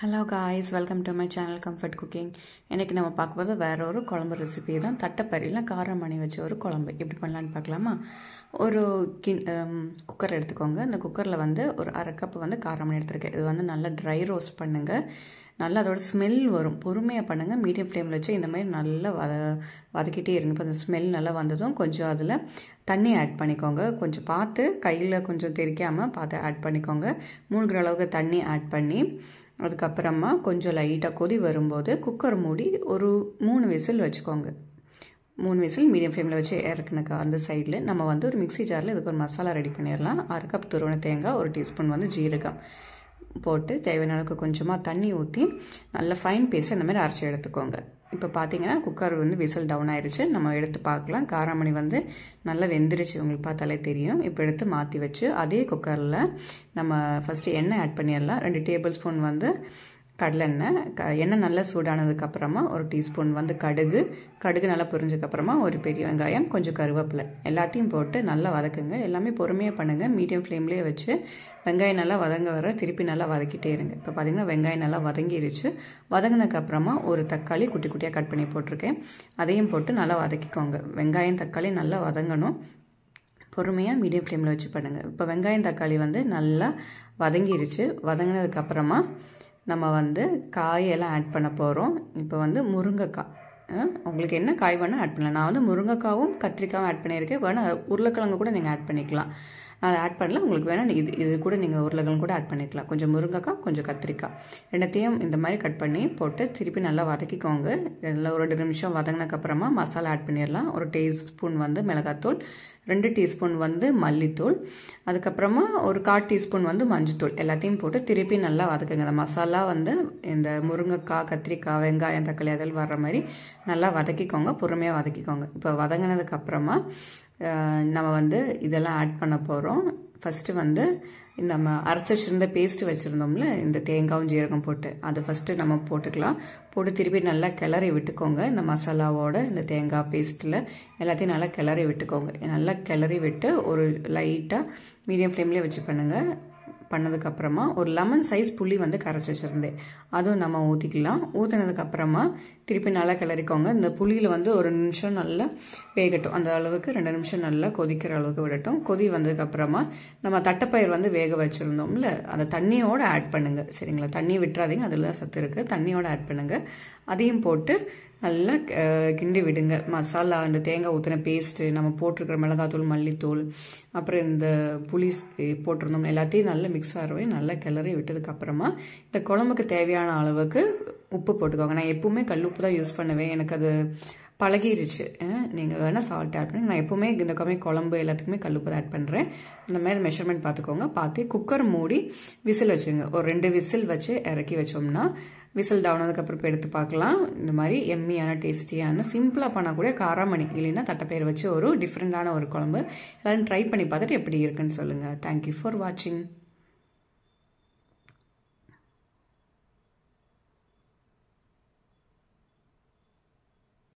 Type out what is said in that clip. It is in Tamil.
Hello guys, welcome to my channel Comfort Cooking. இன்னைக்கு நம்ம பார்க்க போறது வேற ஒரு குழம்பு ரெசிபி தான். தட்டப்பயிரில காரமணி வச்ச ஒரு குழம்பு. எப்படி பண்ணலாம்னு பார்க்கலாமா? ஒரு குக்கர் எடுத்துக்கோங்க. அந்த குக்கர்ல வந்து ஒரு 1/2 கப் வந்து காரமணி எடுத்துர்க்கேன். இது வந்து நல்லா dry roast பண்ணுங்க. நல்லா அதோட ஸ்மெல் வரும். பொறுமையா பண்ணுங்க. மீடியம் ஃப்ளேம்ல வச்சு இந்த மாதிரி நல்லா வதக்கிட்டே இருங்க. இப்ப அந்த ஸ்மெல் நல்லா வந்ததும் கொஞ்சம் அதுல தண்ணி ஆட் பண்ணிக்கோங்க. கொஞ்சம் பார்த்து கையில கொஞ்சம் தெறிக்காம பார்த்து ஆட் பண்ணிக்கோங்க. மூழ்கிற அளவுக்கு தண்ணி ஆட் பண்ணி அதுக்கப்புறமா கொஞ்சம் லைட்டா கொதி வரும்போது குக்கர் மூடி ஒரு 3 விசில் வச்சுக்கோங்க. 3 விசில் மீடியம் ஃப்ளேம்ல வச்சு இறக்குனக்க அந்த சைடுல நம்ம வந்து ஒரு மிக்ஸி ஜார்ல இதுக்கு ஒரு மசாலா ரெடி பண்ணிரலாம். 1/2 கப் துருவன தேங்காய், 1 டீஸ்பூன் வந்து ஜீரகம் போட்டு தேவையான அளவுக்கு கொஞ்சமா தண்ணி ஊத்தி நல்ல ஃபைன் பேஸ்ட் அந்த மாதிரி அரைச்சு எடுத்துக்கோங்க. இப்போ பாத்தீங்கன்னா குக்கர் வந்து விசில் டவுன் ஆயிருச்சு. நம்ம எடுத்து பார்க்கலாம். காராமணி வந்து நல்லா வெந்திருச்சு. உங்களுக்கு பார்த்தாலே தெரியும். இப்போ எடுத்து மாத்தி வச்சு அதே குக்கர்ல நம்ம ஃபர்ஸ்ட் எண்ணெய் ஆட் பண்ணிரலாம். 2 டேபிள் ஸ்பூன் வந்து கடலெண்ணெய். எண்ணெய் நல்லா சூடானதுக்கு அப்புறமா 1 டீஸ்பூன் வந்து கடுகு நல்லா பொரிஞ்சதுக்கு அப்புறமா ஒரு பெரிய வெங்காயம், கொஞ்சம் கருவேப்பிலை எல்லாத்தையும் போட்டு நல்லா வதக்குங்க. எல்லாமே பொறுமையா பண்ணுங்க. மீடியம் ஃப்ளேம்லயே வச்சு வெங்காயம் நல்லா வதங்க வர திருப்பி நல்லா வதக்கிட்டே இருங்க. இப்போ பாத்தீங்கன்னா வெங்காயம் நல்லா வதங்கிருச்சு. வதங்கினதுக்கு அப்புறமா ஒரு தக்காளி குட்டி குட்டியா கட் பண்ணி போட்டிருக்கேன். அதையும் போட்டு நல்லா வதக்கிக்கோங்க. வெங்காயம் தக்காளி நல்லா வதங்கணும். பொறுமையா மீடியம் ஃப்ளேம்ல வச்சு பண்ணுங்க. இப்போ வெங்காயம் தக்காளி வந்து நல்லா வதங்கிருச்சு. வதங்கினதுக்கு அப்புறமா நம்ம வந்து காயெல்லாம் ஆட் பண்ண போறோம். இப்போ வந்து முருங்கைக்காய், உங்களுக்கு என்ன காய் வேணா ஆட் பண்ணலாம். நான் வந்து முருங்கைக்காவும் கத்திரிக்காவும் ஆட் பண்ணியிருக்கேன். வேணா உருளைக்கிழங்கு கூட நீங்க ஆட் பண்ணிக்கலாம். அதை ஆட் பண்ணல. உங்களுக்கு வேணா இது கூட நீங்க உருளைக்கிழங்கு கூட ஆட் பண்ணிக்கலாம். கொஞ்சம் முருங்கைக்காய், கொஞ்சம் கத்திரிக்காய் ரெண்டத்தையும் இந்த மாதிரி கட் பண்ணி போட்டு திருப்பி நல்லா வதக்கிக்கோங்க. நல்லா ஒரு 2 நிமிஷம் வதங்கினதுக்கு அப்புறமா மசாலா ஆட் பண்ணிடலாம். 1 டீஸ்பூன் வந்து மிளகாத்தூள், 2 டீஸ்பூன் வந்து மல்லித்தூள், அதுக்கப்புறமா ஒரு 1/4 டீஸ்பூன் வந்து மஞ்சத்தூள் எல்லாத்தையும் போட்டு திருப்பி நல்லா வதக்குங்க. அந்த மசாலா வந்து இந்த முருங்கைக்காய், கத்திரிக்காய், வெங்காயம், தக்காளி அதில் வர்ற மாதிரி நல்லா வதக்கிக்கோங்க. பொறுமையா வதக்கிக்கோங்க. இப்போ வதங்கினதுக்கு அப்புறமா நம்ம வந்து இதெல்லாம் ஆட் பண்ண போறோம். ஃபர்ஸ்ட் வந்து நம்ம அரைச்சு வச்சிருந்த பேஸ்ட் வச்சிருந்தோம்ல, இந்த தேங்காயும் ஜீரகம் போட்டு அதை ஃபர்ஸ்ட் நம்ம போட்டுக்கலாம். போட்டு திருப்பி நல்லா கிளறி விட்டுக்கோங்க. இந்த மசாலாவோட இந்த தேங்காய் பேஸ்ட்ல எல்லாத்தையும் நல்லா கிளறி விட்டுக்கோங்க. நல்லா கிளறி விட்டு ஒரு லைட்டா மீடியம் ஃப்ளேம்லயே வச்சு பண்ணுங்க. பண்ணதுக்கு அப்புறமா ஒரு லெமன் சைஸ் புளி வந்து கரைச்சி வச்சிருந்தேன். அதுவும் நம்ம ஊத்திக்கலாம். ஊத்தினதுக்கு அப்புறமா திருப்பி நல்லா கிளறிக்கோங்க. இந்த புளியில வந்து 1 நிமிஷம் நல்லா வேகட்டும். அந்த அளவுக்கு 2 நிமிஷம் நல்லா கொதிக்கிற அளவுக்கு விடட்டும். கொதி வந்ததுக்கு அப்புறமா நம்ம தட்டைப்பயிர் வந்து வேக வச்சிருந்தோம்ல, அந்த தண்ணியோட ஆட் பண்ணுங்க. சரிங்களா? தண்ணி விட்டுறாதீங்க, அதுல தான் சத்து இருக்கு. தண்ணியோட ஆட் பண்ணுங்க. அதையும் போட்டு நல்லா கிண்டி விடுங்க. மசாலா, இந்த தேங்காய் ஊற்றின பேஸ்ட், நம்ம போட்டிருக்கிற மிளகாத்தூள், மல்லித்தூள், அப்புறம் இந்த புளி போட்டிருந்தோம் எல்லாத்தையும் நல்லா மிக்ஸ் ஆகவே நல்லா கிளறி விட்டதுக்கு அப்புறமா இந்த குழம்புக்கு தேவையான அளவுக்கு உப்பு போட்டுக்கோங்க. நான் எப்பவுமே கல் உப்பு தான் யூஸ் பண்ணுவேன். எனக்கு அது பழகிருச்சு. நீங்கள் வேணால் சால்ட் ஆட் பண்ணி, நான் எப்பவுமே இந்த குழம்பு எல்லாத்துக்குமே கல்லுப்பு தான் ஆட் பண்ணுறேன். இந்த மாதிரி மெஷர்மெண்ட் பார்த்துக்கோங்க. பார்த்து குக்கர் மூடி விசில் வச்சுங்க. ஒரு 2 விசில் வச்சு இறக்கி வச்சோம்னா விசில் டவுன் ஆனதுக்கப்புறம் எடுத்து பார்க்கலாம். இந்த மாதிரி எம்மியான டேஸ்டியான சிம்பிளாக பண்ணக்கூடிய காராமணி இல்லைன்னா தட்டைப்பயிர் வச்சு ஒரு டிஃப்ரெண்டான ஒரு குழம்பு. எல்லாரும் ட்ரை பண்ணி பார்த்துட்டு எப்படி இருக்குன்னு சொல்லுங்கள். தேங்க்யூ ஃபார் வாட்சிங்.